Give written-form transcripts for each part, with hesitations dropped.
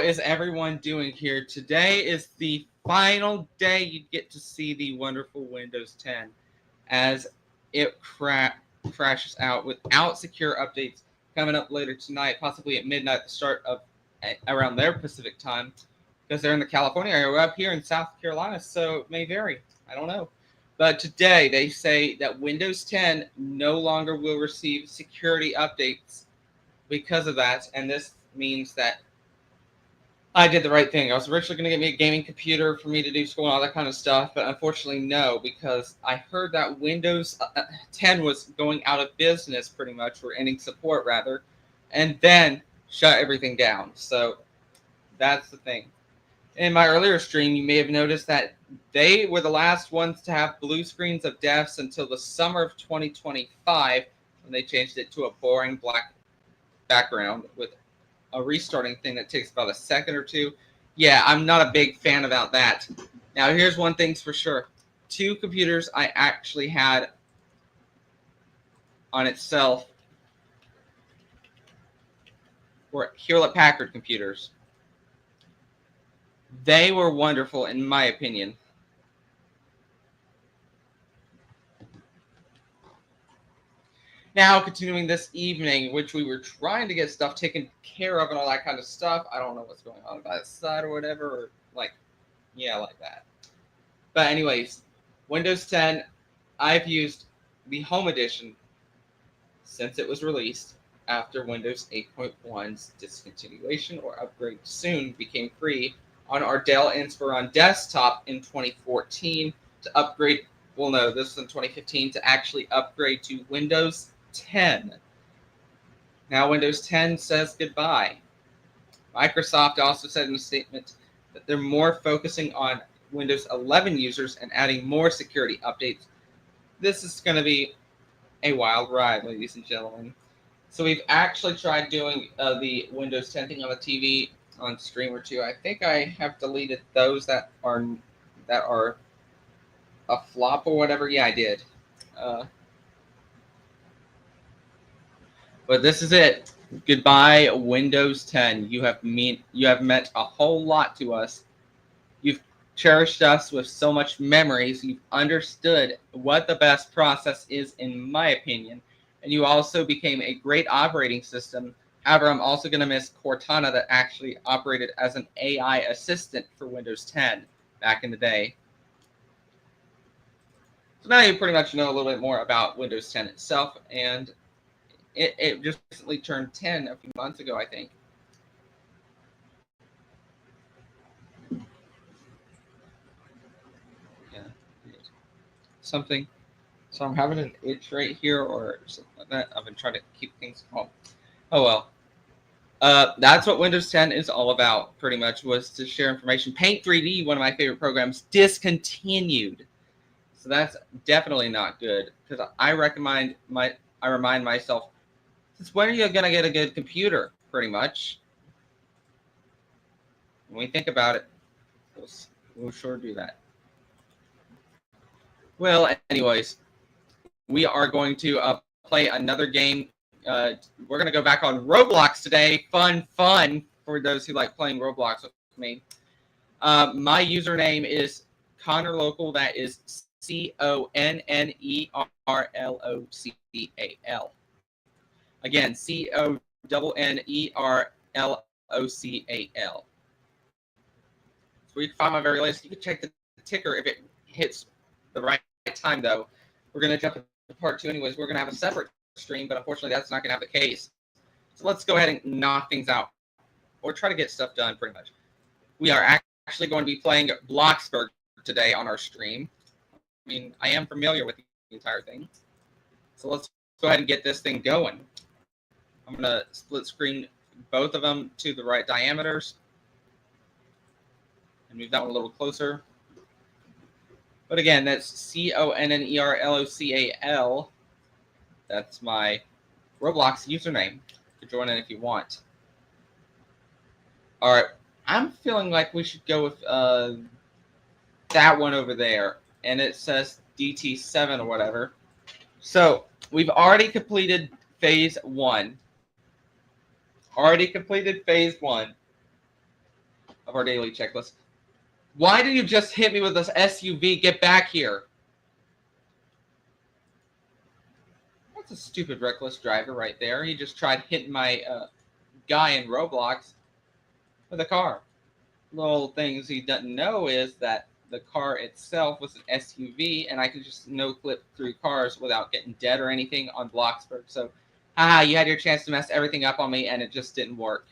is everyone doing here? Today is the final day you get to see the wonderful Windows 10 as it crashes out without secure updates coming up later tonight, possibly at midnight, the start of around their Pacific time, because they're in the California area. We're up here in South Carolina, so it may vary. I don't know. But today they say that Windows 10 no longer will receive security updates because of that, and this means that I did the right thing. I was originally going to get me a gaming computer for me to do school and all that kind of stuff, but unfortunately, no, because I heard that Windows 10 was going out of business pretty much, or ending support rather, and then shut everything down. So that's the thing. In my earlier stream, you may have noticed that they were the last ones to have blue screens of deaths until the summer of 2025, when they changed it to a boring black background with a restarting thing that takes about a second or two. Yeah, I'm not a big fan about that. Now, here's one thing's for sure. 2 computers I actually had on itself were Hewlett-Packard computers. They were wonderful, in my opinion. Now, continuing this evening, which we were trying to get stuff taken care of and all that kind of stuff. I don't know what's going on by the side or whatever, or like that. But anyways, Windows 10, I've used the Home Edition since it was released after Windows 8.1's discontinuation or upgrade soon became free on our Dell Inspiron desktop in 2014 to upgrade. Well, no, this was in 2015 to actually upgrade to Windows 10. Now Windows 10 says goodbye. Microsoft also said in a statement that they're more focusing on Windows 11 users and adding more security updates. This is going to be a wild ride, ladies and gentlemen. So we've actually tried doing the Windows 10 thing on the TV on stream or two. I think I have deleted those that are a flop or whatever. Yeah, I did. But this is it. Goodbye, Windows 10. You have meant a whole lot to us. You've cherished us with so much memories. You've understood what the best process is, in my opinion. And you also became a great operating system. However, I'm also going to miss Cortana, that actually operated as an AI assistant for Windows 10 back in the day. So now you pretty much know a little bit more about Windows 10 itself, and it just recently turned 10 a few months ago, I think. Yeah, something. So I'm having an itch right here or something like that. I've been trying to keep things calm. Oh well. That's what Windows 10 is all about, pretty much, was to share information. Paint 3D, one of my favorite programs, discontinued. So that's definitely not good, because I remind myself, since when are you going to get a good computer, pretty much? When we think about it, we'll sure do that. Well, anyways, we are going to play another game. We're going to go back on Roblox today. Fun for those who like playing Roblox with me. My username is Connor Local. That is CONNERLOCAL. Again, CONNERLOCAL. So you can find my very latest. You can check the ticker if it hits the right time, though. We're going to jump into part 2 anyways. We're going to have a separate stream, but unfortunately that's not going to have the case. So let's go ahead and knock things out, or try to get stuff done, pretty much. We are actually going to be playing Bloxburg today on our stream. I mean, I am familiar with the entire thing. So let's go ahead and get this thing going. I'm going to split screen both of them to the right diameters and move that one a little closer. But again, that's CONNERLOCAL. That's my Roblox username. You can join in if you want. All right, I'm feeling like we should go with that one over there, and it says DT7 or whatever. So we've already completed phase 1. of our daily checklist. Why did you just hit me with this SUV? Get back here. That's a stupid reckless driver right there. He just tried hitting my guy in Roblox with a car. Little things he doesn't know is that the car itself was an SUV, and I could just no-clip through cars without getting dead or anything on Bloxburg. So, you had your chance to mess everything up on me, and it just didn't work.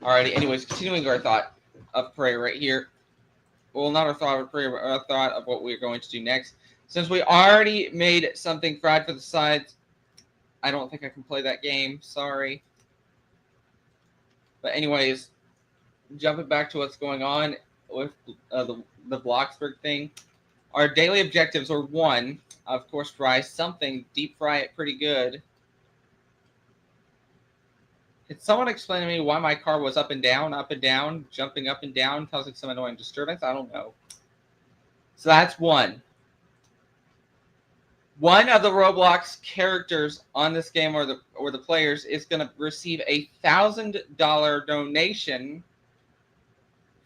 Alrighty, anyways, continuing our thought of prayer right here. Well, not our thought of prayer, but our thought of what we're going to do next. Since we already made something fried for the sides, I don't think I can play that game. Sorry. But anyways, jumping back to what's going on with the Bloxburg thing. Our daily objectives are 1, of course, fry something, deep fry it pretty good. Can someone explain to me why my car was up and down, jumping up and down, causing some annoying disturbance? I don't know. So that's 1. One of the Roblox characters on this game, or the players, is going to receive a $1,000 donation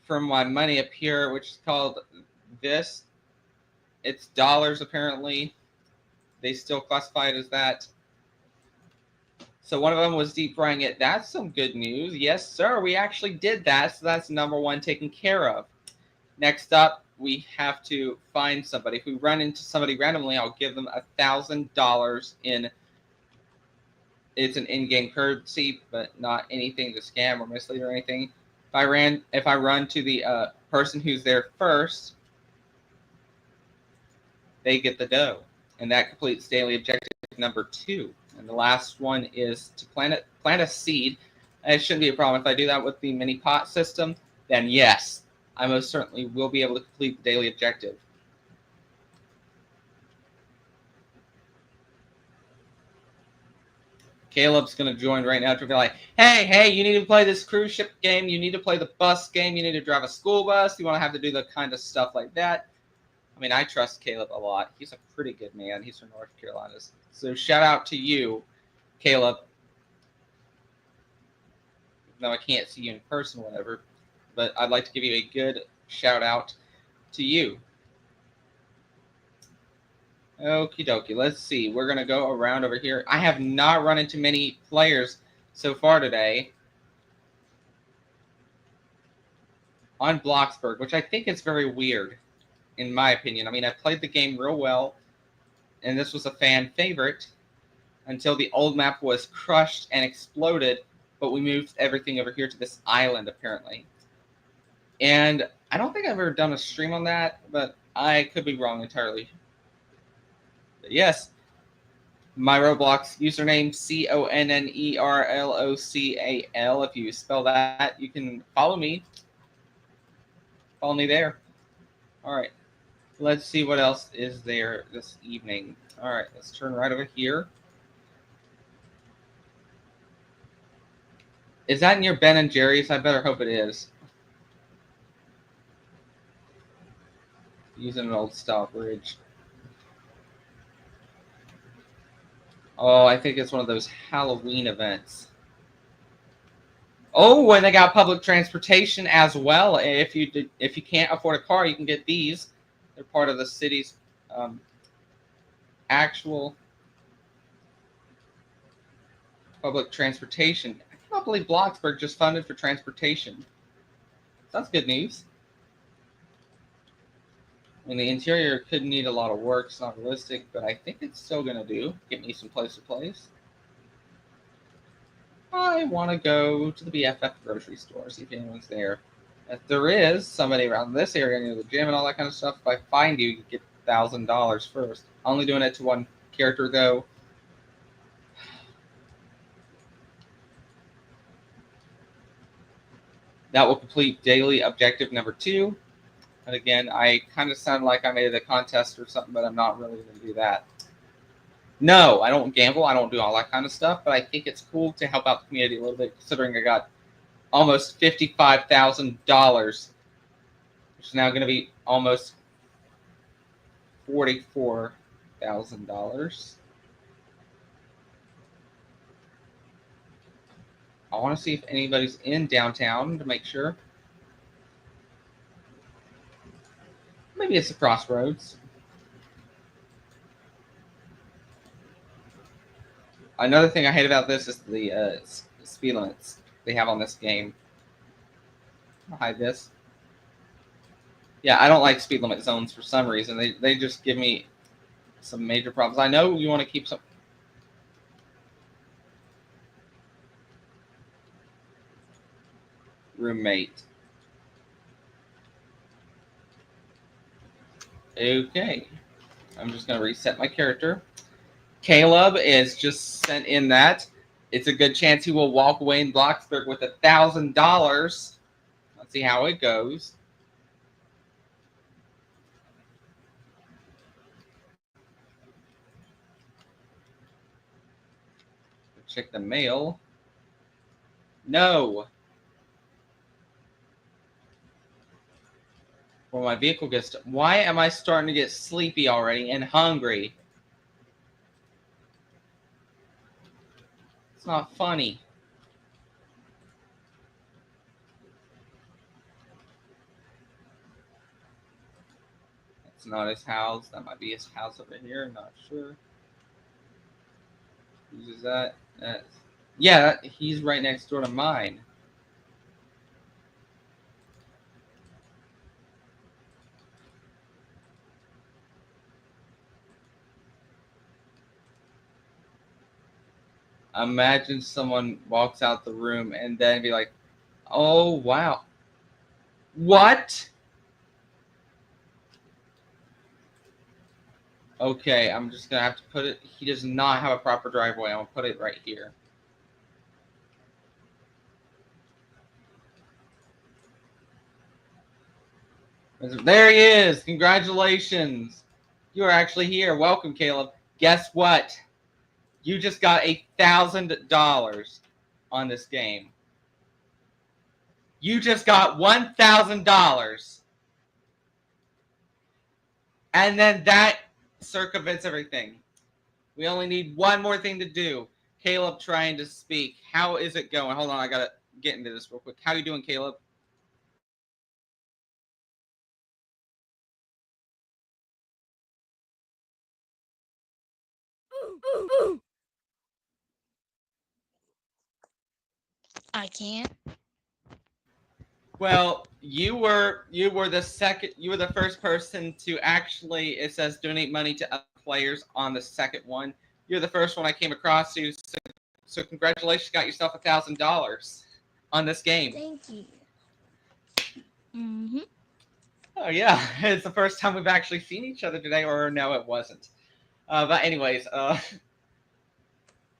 from my money up here, which is called this. It's dollars, apparently. They still classify it as that. So one of them was deep frying it. That's some good news. Yes, sir. We actually did that. So that's number 1 taken care of. Next up, we have to find somebody. If we run into somebody randomly, I'll give them $1,000 in. It's an in-game currency, but not anything to scam or mislead or anything. If I run to the person who's there first, they get the dough, and that completes daily objective number 2. And the last one is to plant a seed. It shouldn't be a problem if I do that with the mini pot system. Then yes, I most certainly will be able to complete the daily objective. Caleb's going to join right now to be like, hey, you need to play this cruise ship game. You need to play the bus game. You need to drive a school bus. You want to have to do the kind of stuff like that. I mean, I trust Caleb a lot. He's a pretty good man. He's from North Carolina. So shout out to you, Caleb. Though I can't see you in person or whatever, but I'd like to give you a good shout out to you. Okie dokie. Let's see. We're going to go around over here. I have not run into many players so far today on Bloxburg, which I think is very weird, in my opinion. I mean, I played the game real well, and this was a fan favorite until the old map was crushed and exploded, but we moved everything over here to this island, apparently. And I don't think I've ever done a stream on that, but I could be wrong entirely. But yes, my Roblox username, CONNERLOCAL. If you spell that, you can follow me. Follow me there. All right. Let's see what else is there this evening. All right, let's turn right over here. Is that near Ben and Jerry's? I better hope it is. Using an old style bridge. Oh, I think it's one of those Halloween events. Oh, and they got public transportation as well. If you can't afford a car, you can get these. They're part of the city's actual public transportation. I cannot believe Bloxburg just funded for transportation. That's good news. I mean, the interior could need a lot of work. It's not realistic, but I think it's still going to do. Get me some place to place. I want to go to the BFF grocery store, see if anyone's there. If there is somebody around this area near the gym and all that kind of stuff, if I find you, you get $1,000 first. Only doing it to one character, though. That will complete daily objective number 2. And again, I kind of sound like I made it a contest or something, but I'm not really going to do that. No, I don't gamble. I don't do all that kind of stuff, but I think it's cool to help out the community a little bit, considering I got almost $55,000, which is now going to be almost $44,000. I want to see if anybody's in downtown to make sure. Maybe it's the Crossroads. Another thing I hate about this is the speed limits they have on this game. I'll hide this. Yeah, I don't like speed limit zones for some reason. They just give me some major problems. I know you want to keep some. Roommate. Okay. I'm just going to reset my character. Caleb is just sent in that. It's a good chance he will walk away in Bloxburg with $1,000. Let's see how it goes. Check the mail. No. Well, my vehicle gets... Why am I starting to get sleepy already and hungry? It's not funny. It's not his house. That might be his house over here. I'm not sure. Whose is that? Yeah, he's right next door to mine. Imagine someone walks out the room and then be like, oh, wow. What? Okay, I'm just going to have to put it. He does not have a proper driveway. I'm going to put it right here. There he is. Congratulations. You are actually here. Welcome, Caleb. Guess what? You just got $1,000 on this game. You just got $1,000. And then that circumvents everything. We only need one more thing to do. Caleb trying to speak. How is it going? Hold on, I got to get into this real quick. How are you doing, Caleb? I can't. Well, you were the first person to actually, it says donate money to other players on the second one. You're the first one I came across to, so congratulations, got yourself $1,000 on this game. Thank you. Mm-hmm. Oh yeah, it's the first time we've actually seen each other today, or no, it wasn't. But anyways,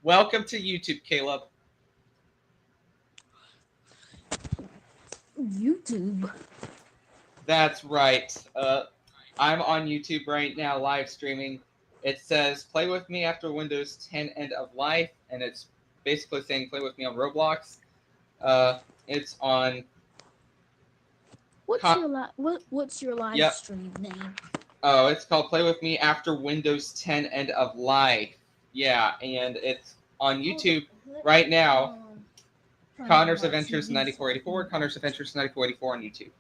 welcome to YouTube, Caleb. YouTube. That's right. I'm on YouTube right now, live streaming. It says "Play with me after Windows 10 end of life," and it's basically saying "Play with me on Roblox." It's on. What's your live stream name? Oh, it's called "Play with me after Windows 10 end of life." Yeah, and it's on YouTube right now. Connor's Adventures 9484. Connor's Adventures 9484 on YouTube.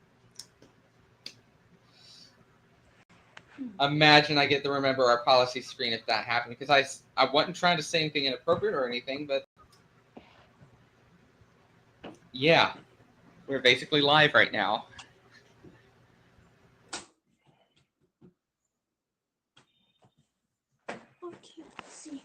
Imagine I get to remember our policy screen if that happened, because I wasn't trying to say anything inappropriate or anything, but yeah, we're basically live right now. Okay, let's see.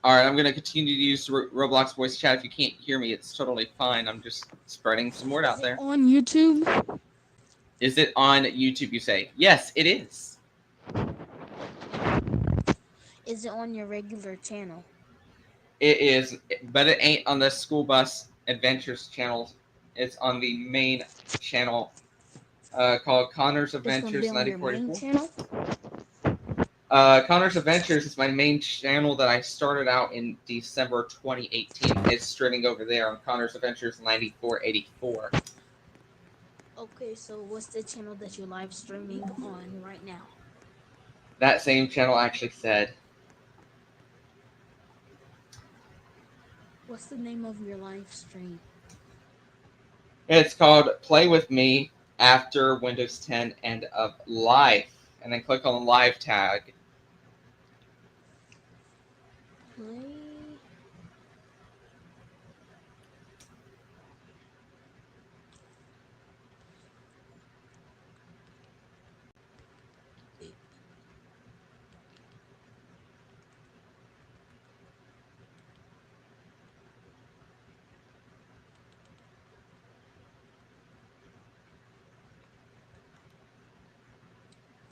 All right, I'm going to continue to use Roblox voice chat. If you can't hear me, it's totally fine. I'm just spreading some word out there. On YouTube? Is it on YouTube, you say? Yes, it is. Is it on your regular channel? It is, but it ain't on the School Bus Adventures channel. It's on the main channel called Connor's Adventures 9444. Connor's Adventures is my main channel that I started out in December 2018. It's streaming over there on Connor's Adventures 9484. Okay, so what's the channel that you're live streaming on right now? That same channel actually said, What's the name of your live stream? it's called Play With Me After Windows 10 End of Life. And then click on the live tag. Play.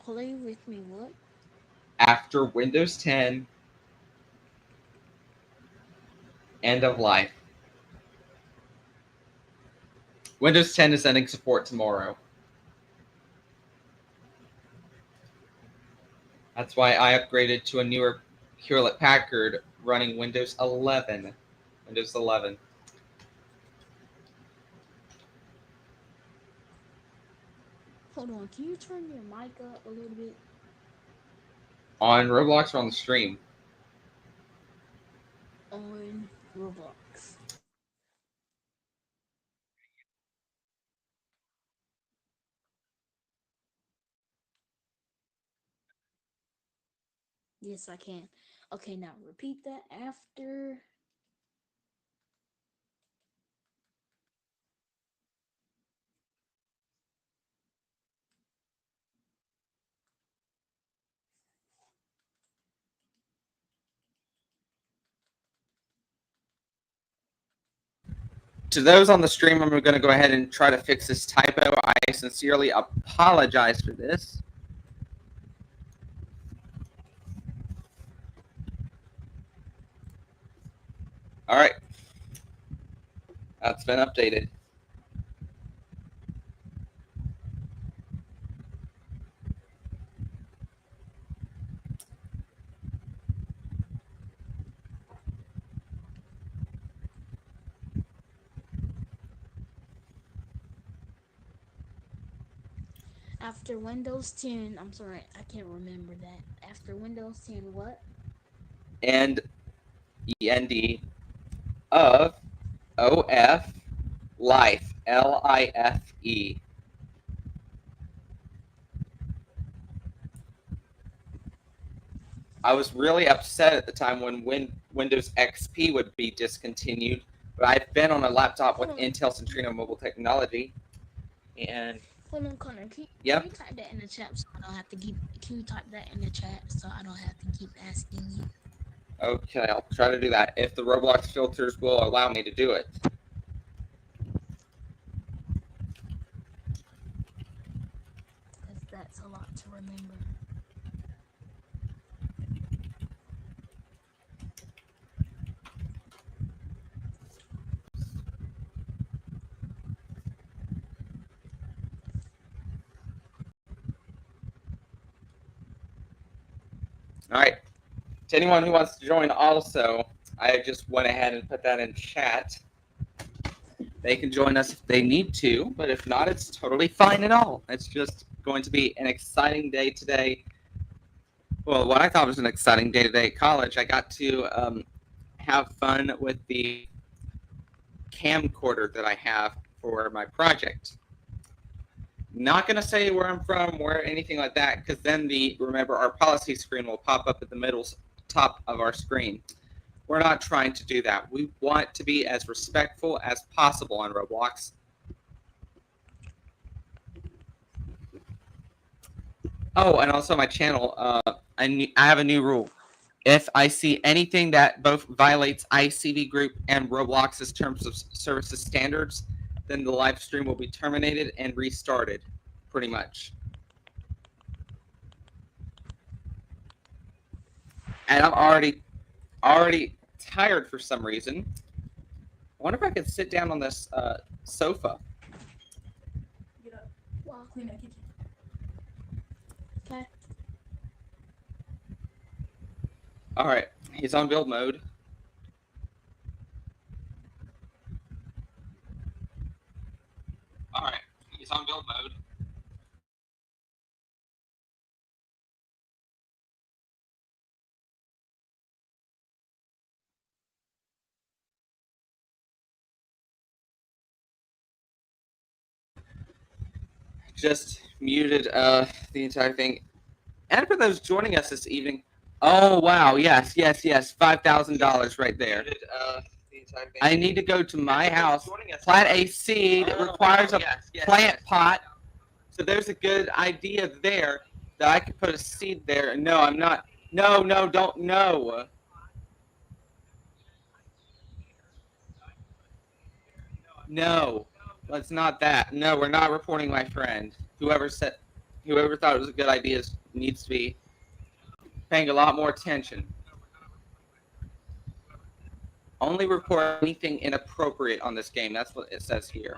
Play with me what? After Windows 10 End of Life. Windows 10 is ending support tomorrow. That's why I upgraded to a newer Hewlett Packard running Windows 11. Windows 11. Hold on, can you turn your mic up a little bit? On Roblox or on the stream? On Roblox. Yes, I can. Okay, now repeat that after. To those on the stream, I'm going to go ahead and try to fix this typo. I sincerely apologize for this. All right. That's been updated. After Windows 10, I'm sorry, I can't remember that. After Windows 10, what? And END of OF Life, LIFE. I was really upset at the time when Windows XP would be discontinued, but I've been on a laptop with Intel Centrino Mobile Technology, and Hold on, Connor. Can yep. you type that in the chat so I don't have to keep? Can you type that in the chat so I don't have to keep asking you? Okay, I'll try to do that if the Roblox filters will allow me to do it. Because that's a lot to remember. All right. To anyone who wants to join also, I just went ahead and put that in chat. They can join us if they need to, but if not, it's totally fine at all. It's just going to be an exciting day today. Well, what I thought was an exciting day today at college, I got to have fun with the camcorder that I have for my project. Not going to say where I'm from, where anything like that, because then remember, our policy screen will pop up at the middle top of our screen. We're not trying to do that. We want to be as respectful as possible on Roblox. Oh, and also my channel, I have a new rule. If I see anything that both violates ICV Group and Roblox's terms of services standards, then the live stream will be terminated and restarted, pretty much. And I'm already tired for some reason. I wonder if I could sit down on this sofa. Get up. Well, clean that kitchen. Okay. All right, he's on build mode. All right, he's on build just muted the entire thing. And for those joining us this evening, oh wow, yes, $5,000 right there. I need to go to my house, plant a seed. It requires a plant pot. So there's a good idea there that I could put a seed there. No, I'm not. No, don't. No. No, it's not that. No, we're not reporting my friend. Whoever thought it was a good idea needs to be paying a lot more attention. Only report anything inappropriate on this game. That's what it says here.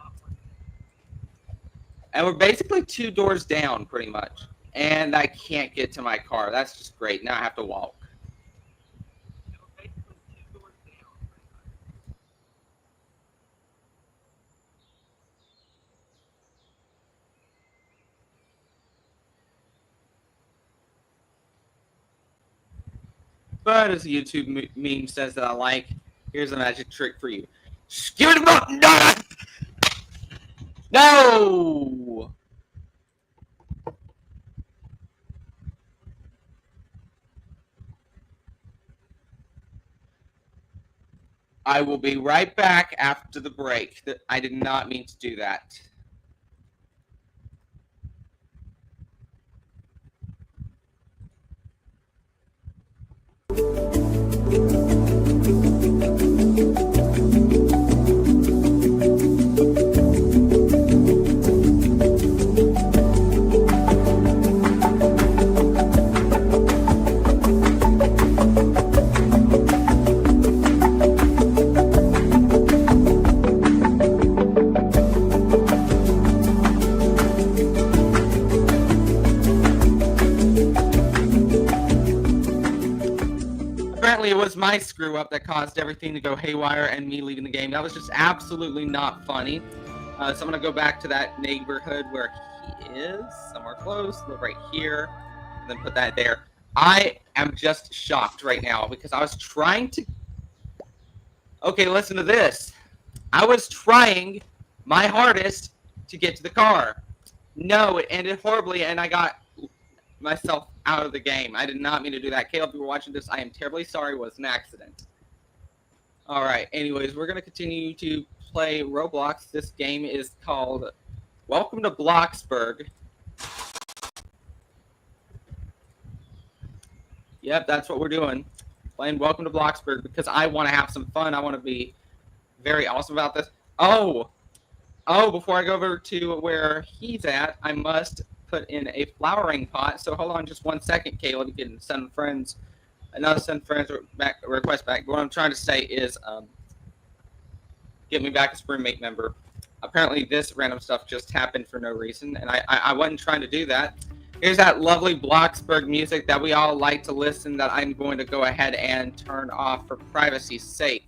And we're basically 2 doors down, pretty much. And I can't get to my car. That's just great. Now I have to walk. But as the YouTube meme says that I like, here's a magic trick for you. Give it up! No! I will be right back after the break. I did not mean to do that. Apparently it was my screw up that caused everything to go haywire and me leaving the game. That was just absolutely not funny. So I'm going to go back to that neighborhood where he is, somewhere close, look right here, and then put that there. I am just shocked right now because I was trying to... Okay, listen to this. I was trying my hardest to get to the car. No, it ended horribly and I got myself out of the game. I did not mean to do that. Caleb, if you were watching this, I am terribly sorry. It was an accident. Alright, anyways, we're going to continue to play Roblox. This game is called Welcome to Bloxburg. Yep, that's what we're doing. Playing Welcome to Bloxburg because I want to have some fun. I want to be very awesome about this. Oh, before I go over to where he's at, I must put in a flowering pot. So hold on just 1 second, Caleb. You can send friends, not send friends request back. But what I'm trying to say is get me back as roommate member. Apparently this random stuff just happened for no reason, and I wasn't trying to do that. Here's that lovely Bloxburg music that we all like to listen that I'm going to go ahead and turn off for privacy's sake.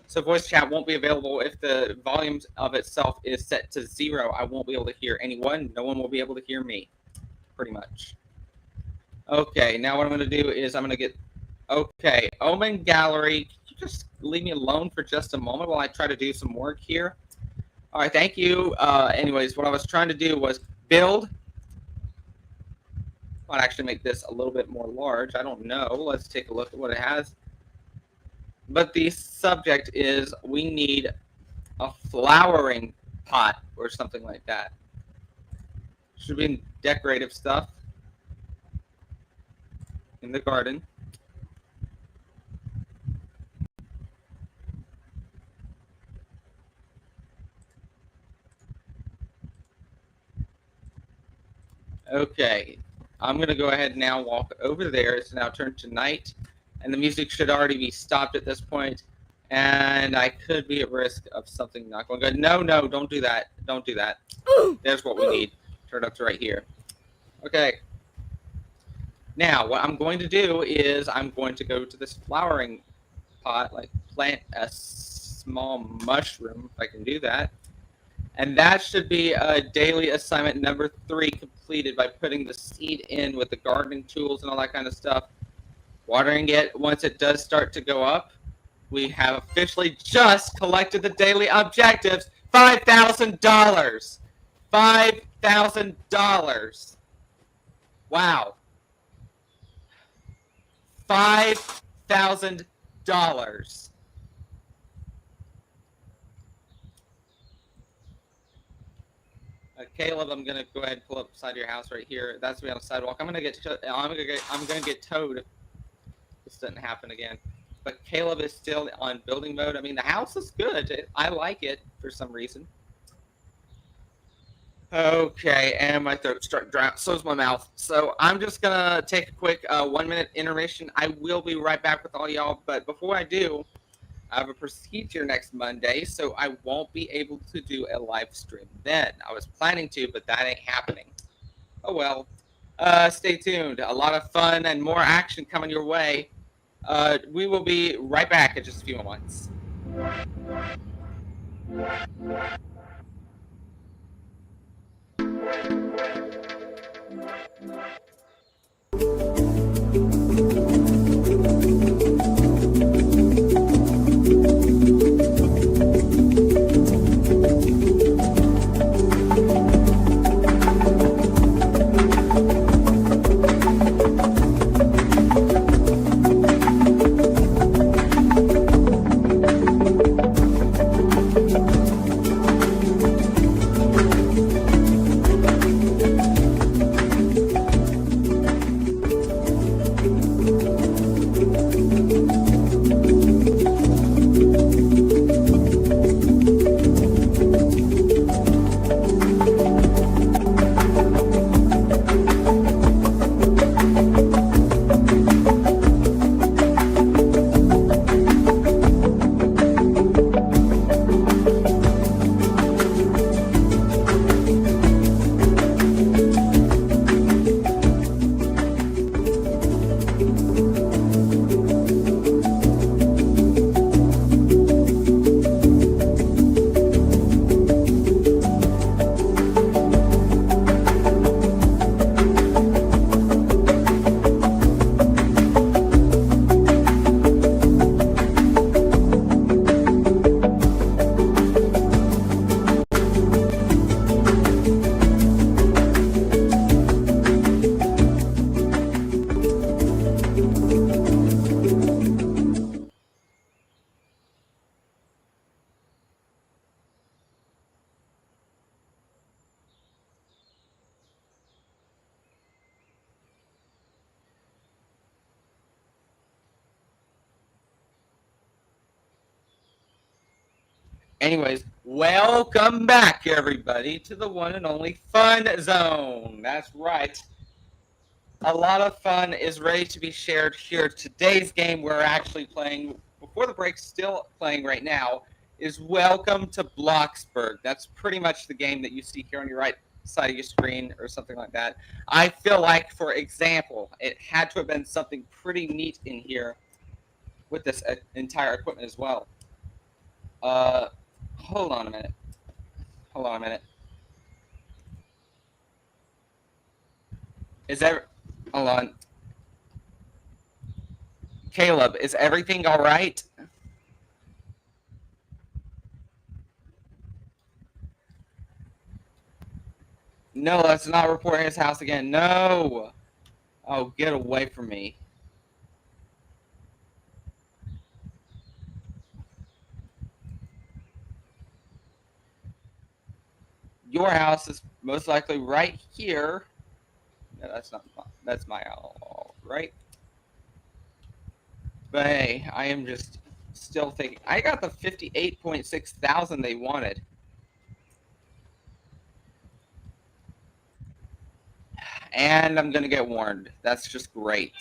So voice chat won't be available if the volume of itself is set to 0. I won't be able to hear anyone. No one will be able to hear me, pretty much. Okay, now what I'm going to do is I'm going to get... Okay, Omen Gallery. Can you just leave me alone for just a moment while I try to do some work here? All right, thank you. Anyways, what I was trying to do was build... I'll actually make this a little bit more large. I don't know. Let's take a look at what it has. But the subject is we need a flowering pot or something like that. Should be decorative stuff in the garden. Okay, I'm going to go ahead and now walk over there. It's now turned to night. And the music should already be stopped at this point. And I could be at risk of something not going good. No, don't do that. Don't do that. There's what we need. Turn it up to right here. Okay. Now, what I'm going to do is I'm going to go to this flowering pot, like plant a small mushroom, if I can do that. And that should be daily assignment number 3 completed by putting the seed in with the gardening tools and all that kind of stuff. Watering it once it does start to go up. We have officially just collected the daily objectives, $5,000. $5,000. Wow. $5,000. Caleb, I'm gonna go ahead and pull up beside your house right here. That's me on the sidewalk. I'm gonna get towed if this doesn't happen again. But Caleb is still on building mode. I mean, the house is good. I like it for some reason. Okay, and my throat started dry. So's my mouth. So I'm just gonna take a quick 1-minute intermission. I will be right back with all y'all. But before I do, I have a procedure next Monday, so I won't be able to do a live stream then. I was planning to, but that ain't happening. Oh well. Stay tuned. A lot of fun and more action coming your way. We will be right back in just a few moments. Anyways, welcome back, everybody, to the one and only Fun Zone. That's right. A lot of fun is ready to be shared here. Today's game we're actually playing, before the break, still playing right now, is Welcome to Bloxburg. That's pretty much the game that you see here on your right side of your screen or something like that. I feel like, for example, it had to have been something pretty neat in here with this entire equipment as well. Hold on a minute. Hold on a minute. Hold on. Caleb, is everything all right? No, let's not report his house again. No. Oh, get away from me. Your house is most likely right here. No, that's not. That's my house, right? But hey, I am just still thinking. I got the 58.6 thousand they wanted. And I'm gonna get warned. That's just great.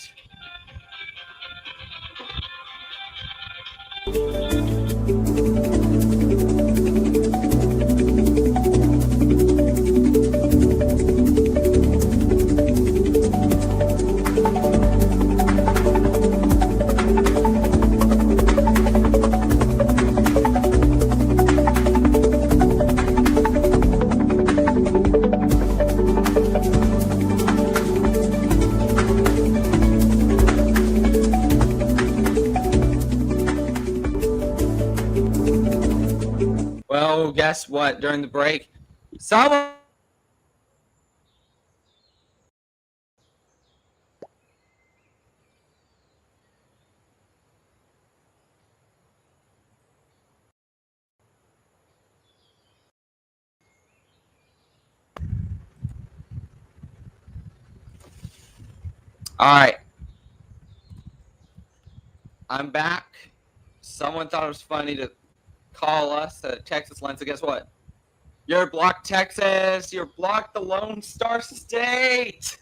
Well, guess what? During the break, someone Alright. I'm back. Someone thought it was funny to call us a Texas line, so guess what? You're blocked, Texas. You're blocked, the Lone Star State.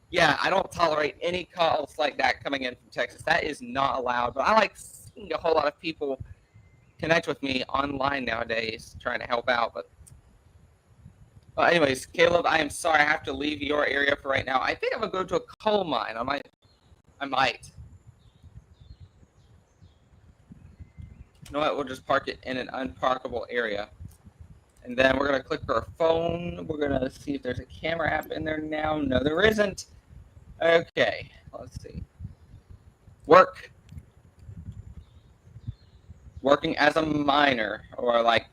Yeah, I don't tolerate any calls like that coming in from Texas. That is not allowed. But I like seeing a whole lot of people connect with me online nowadays, trying to help out. But anyways, Caleb, I am sorry I have to leave your area for right now. I think I'm gonna go to a coal mine. I might. You know what? We'll just park it in an unparkable area. And then we're going to click our phone. We're going to see if there's a camera app in there now. No, there isn't. Okay, let's see. Work. Working as a miner, or like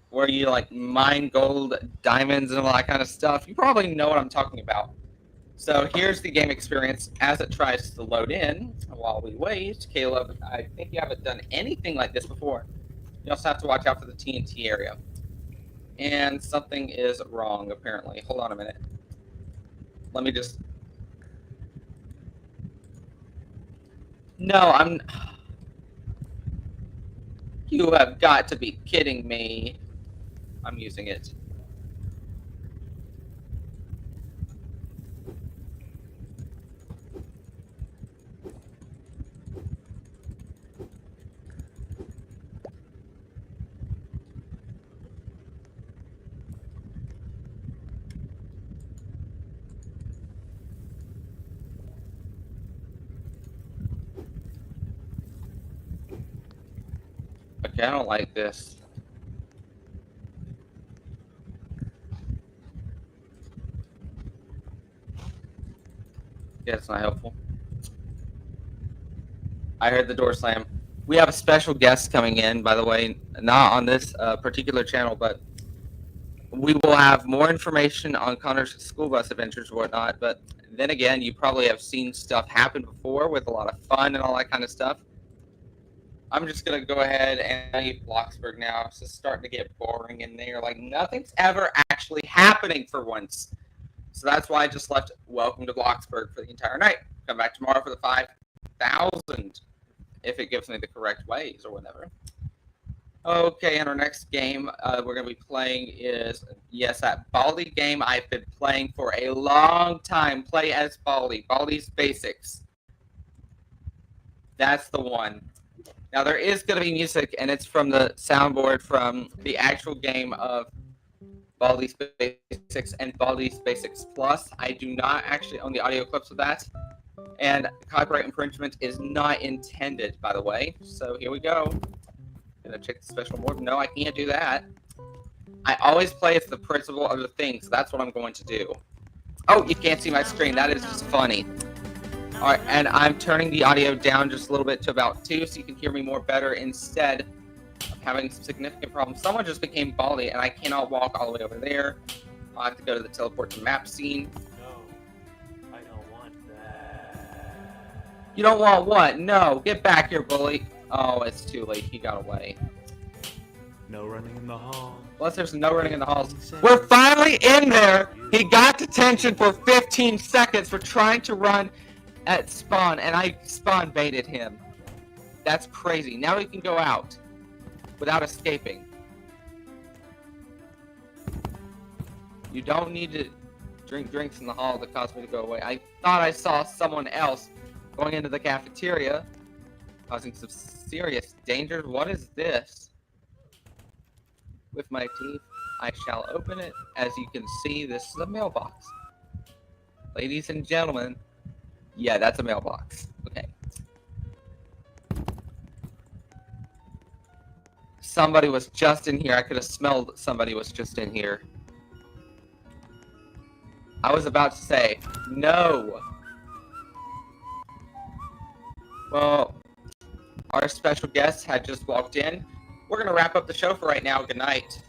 where you like mine gold, diamonds, and all that kind of stuff. You probably know what I'm talking about. So here's the game experience as it tries to load in. While we wait, Caleb, I think you haven't done anything like this before. You also have to watch out for the TNT area. And something is wrong, apparently. Hold on a minute. Let me just... No, I'm... You have got to be kidding me. I'm using it. Okay, I don't like this. Yeah, it's not helpful. I heard the door slam. We have a special guest coming in, by the way, not on this particular channel, but we will have more information on Connor's school bus adventures and whatnot. But then again, you probably have seen stuff happen before with a lot of fun and all that kind of stuff. I'm just going to go ahead and leave Bloxburg now. It's just starting to get boring in there. Like, nothing's ever actually happening for once. So that's why I just left Welcome to Bloxburg for the entire night. Come back tomorrow for the 5,000, if it gives me the correct ways or whatever. Okay, and our next game we're going to be playing is, yes, that Baldi game I've been playing for a long time. Play as Baldi. Baldi's Basics. That's the one. Now, there is going to be music, and it's from the soundboard from the actual game of Baldi's Basics and Baldi's Basics Plus. I do not actually own the audio clips of that, and copyright infringement is not intended, by the way. So here we go. Gonna check the special mode. No, I can't do that. I always play as the principal of the thing, so that's what I'm going to do. Oh, you can't see my screen. That is just funny. All right, and I'm turning the audio down just a little bit to about 2 so you can hear me more better instead of having some significant problems. Someone just became Baldi, and I cannot walk all the way over there. I'll have to go to the teleport to map scene. No, I don't want that. You don't want what? No, get back here, bully. Oh, it's too late. He got away. No running in the hall. Plus, there's no running in the halls. We're finally in there. He got detention for 15 seconds for trying to run at spawn, and I spawn baited him. That's crazy. Now he can go out without escaping. You don't need to drink drinks in the hall to cause me to go away. I thought I saw someone else going into the cafeteria, causing some serious danger. What is this? With my teeth, I shall open it. As you can see, this is a mailbox. Ladies and gentlemen, yeah, that's a mailbox. Okay. Somebody was just in here. I could have smelled somebody was just in here. I was about to say, no. Well, our special guest had just walked in. We're going to wrap up the show for right now. Good night.